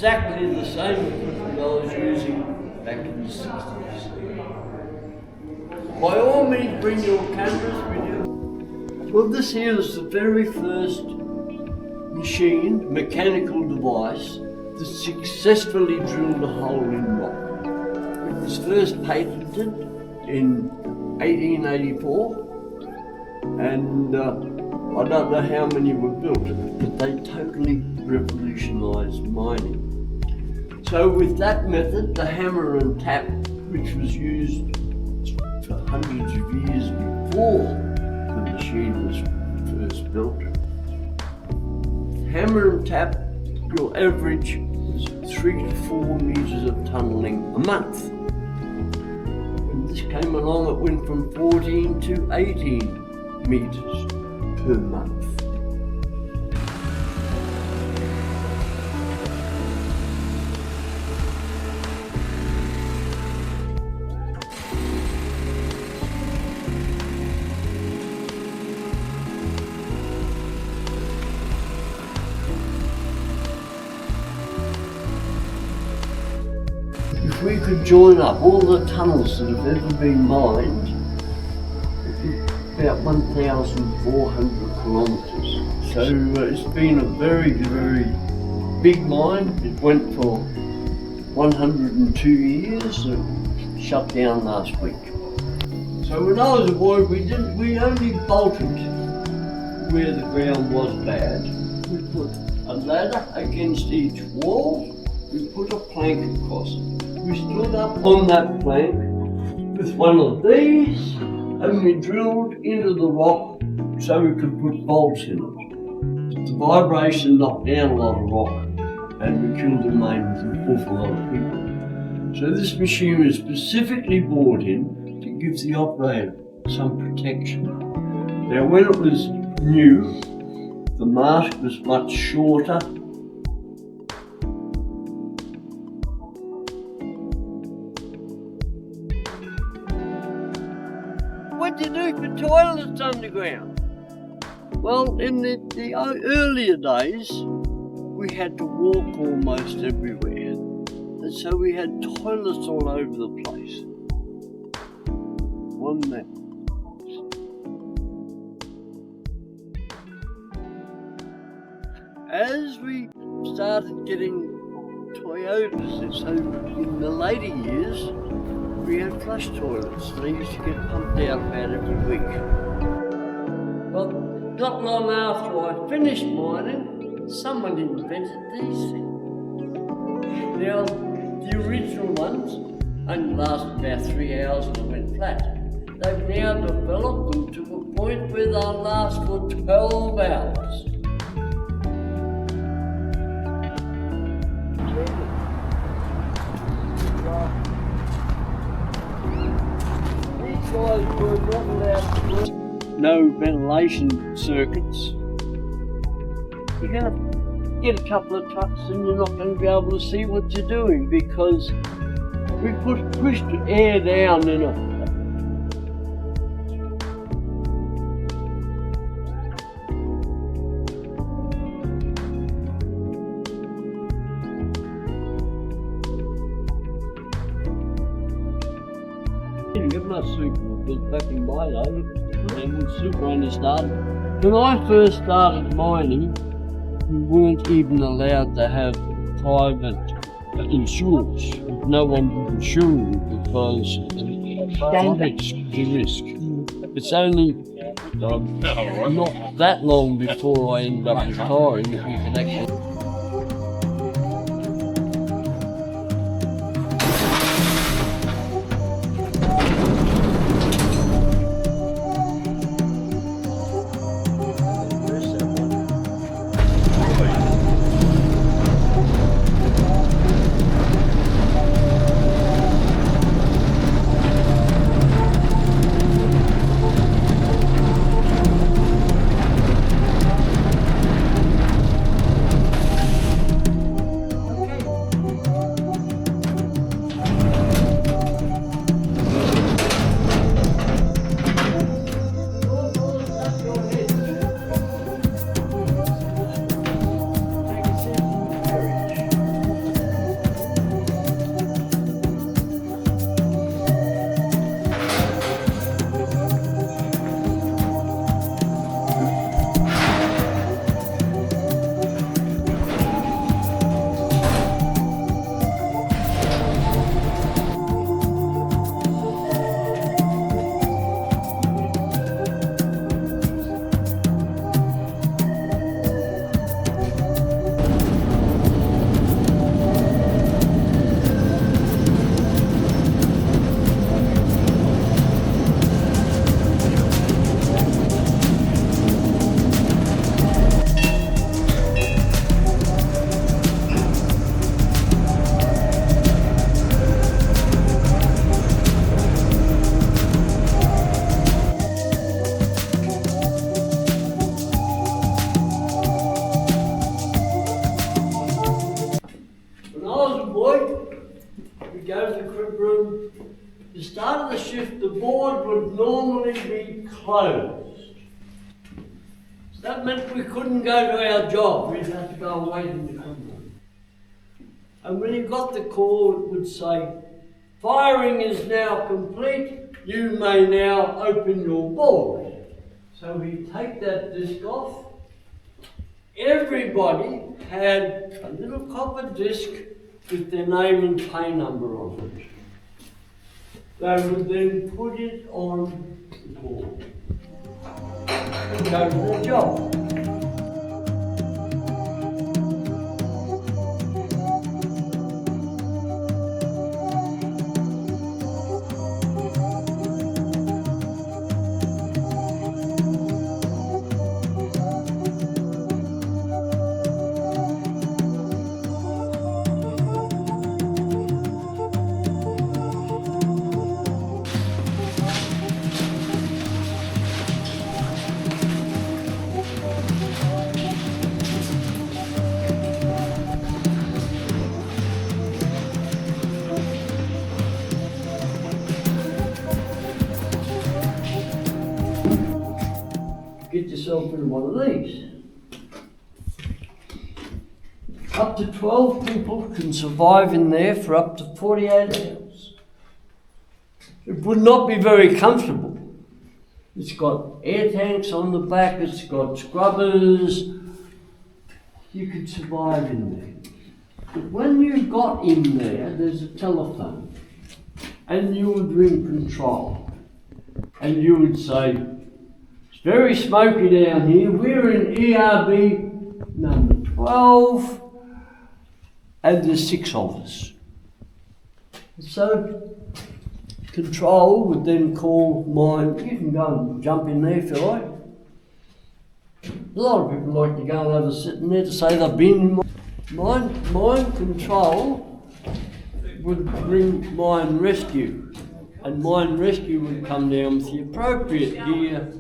exactly the same equipment I was using back in the 60s. By all means, bring your cameras with you. Well, this here is the very first machine, mechanical device, that successfully drilled a hole in rock. It was first patented in 1884, and I don't know how many were built, but they totally revolutionised mining. So with that method, the hammer and tap, which was used for hundreds of years before the machine was first built, hammer and tap, your average was 3 to 4 metres of tunnelling a month. When this came along, it went from 14 to 18 metres per month. If we could join up all the tunnels that have ever been mined, about 1,400 kilometres. So it's been a very, very big mine. It went for 102 years and shut down last week. So when I was a boy, we only bolted where the ground was bad. We put a ladder against each wall. We put a plank across it. We stood up on that plank with one of these, and we drilled into the rock so we could put bolts in it. The vibration knocked down a lot of rock, and we killed and maimed an awful lot of people. So this machine was specifically brought in to give the operator some protection. Now when it was new, the mast was much shorter. What do you do for toilets underground? Well, in the earlier days, we had to walk almost everywhere, and so we had toilets all over the place. One minute. As we started getting Toyotas, so in the later years, we had flush toilets. They used to get pumped out about every week. Well, not long after I finished mining, someone invented these things. Now, the original ones only lasted about 3 hours and went flat. They've now developed them to a point where they'll last for 12 hours. No ventilation circuits. You're going to get a couple of trucks and you're not going to be able to see what you're doing because we pushed air down in a Get my super was back in my day, and when super only started. When I first started mining, we weren't even allowed to have private insurance. No one would insure you because it's the risk. It's only not that long before I ended up retiring that we could actually. closed. So that meant we couldn't go to our job. We'd have to go away in the company. And when you got the call, it would say, firing is now complete. You may now open your board. So we take that disc off. Everybody had a little copper disc with their name and pay number on it. They would then put it on the board and go to their job. Get yourself in one of these. Up to 12 people can survive in there for up to 48 hours. It would not be very comfortable. It's got air tanks on the back, it's got scrubbers. You could survive in there. But when you got in there, there's a telephone. And you would ring control. And you would say, very smoky down here. We're in ERB number 12, and there's 6 of us. So, control would then call mine. You can go and jump in there if you like. A lot of people like to go and have a sit in there to say they've been in mine control would bring mine rescue, and mine rescue would come down with the appropriate gear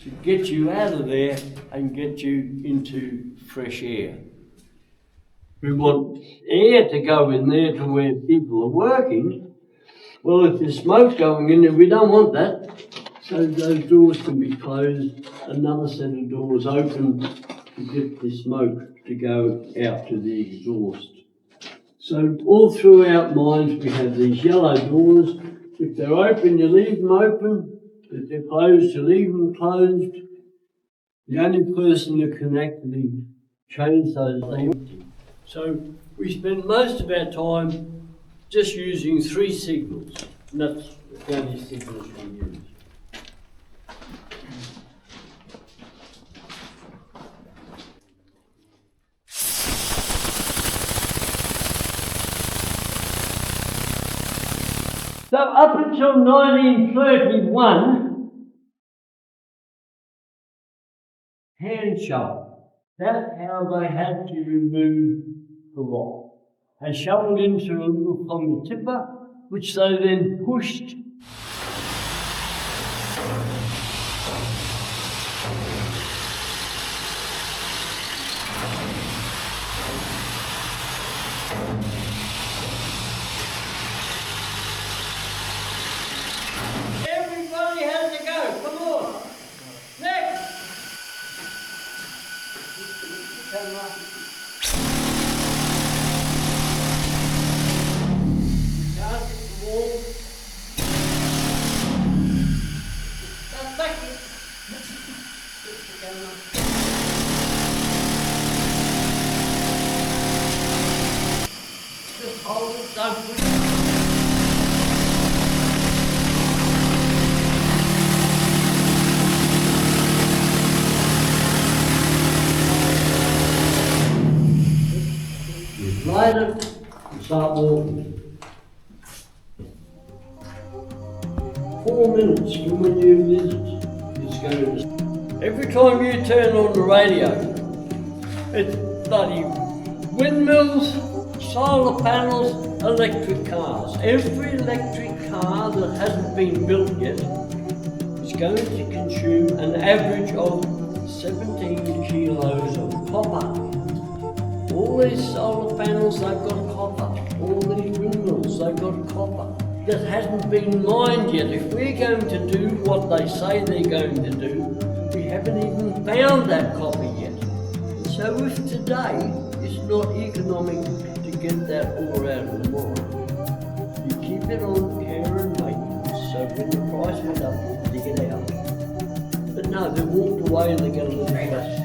to get you out of there and get you into fresh air. We want air to go in there to where people are working. Well, if there's smoke going in there, we don't want that. So those doors can be closed, another set of doors open to get the smoke to go out to the exhaust. So all throughout mines we have these yellow doors. If they're open, you leave them open. If they're closed, you leave them closed. The only person that can actually change those is empty. So we spend most of our time just using 3 signals, and that's the only signals we use. So up until 1931, hand shovel. That's how they had to remove the rock. They shoveled into a little from the tipper, which they then pushed. Everybody has to go, come on. Next. Just hold it, don't push it. Light it and start walking. 4 minutes from when you visit is going to. Every time you turn on the radio, it's bloody windmills, solar panels, electric cars. Every electric car that hasn't been built yet is going to consume an average of 17 kilos of copper. All these solar panels, they've got copper. All these windmills, they've got copper. that hasn't been mined yet. If we're going to do what they say they're going to do, we haven't even found that copper yet. So if today it's not economic to get that ore out of the mine, you keep it on care and maintenance, so when the price went up, you dig it out. But no, they walked away and they're going to let us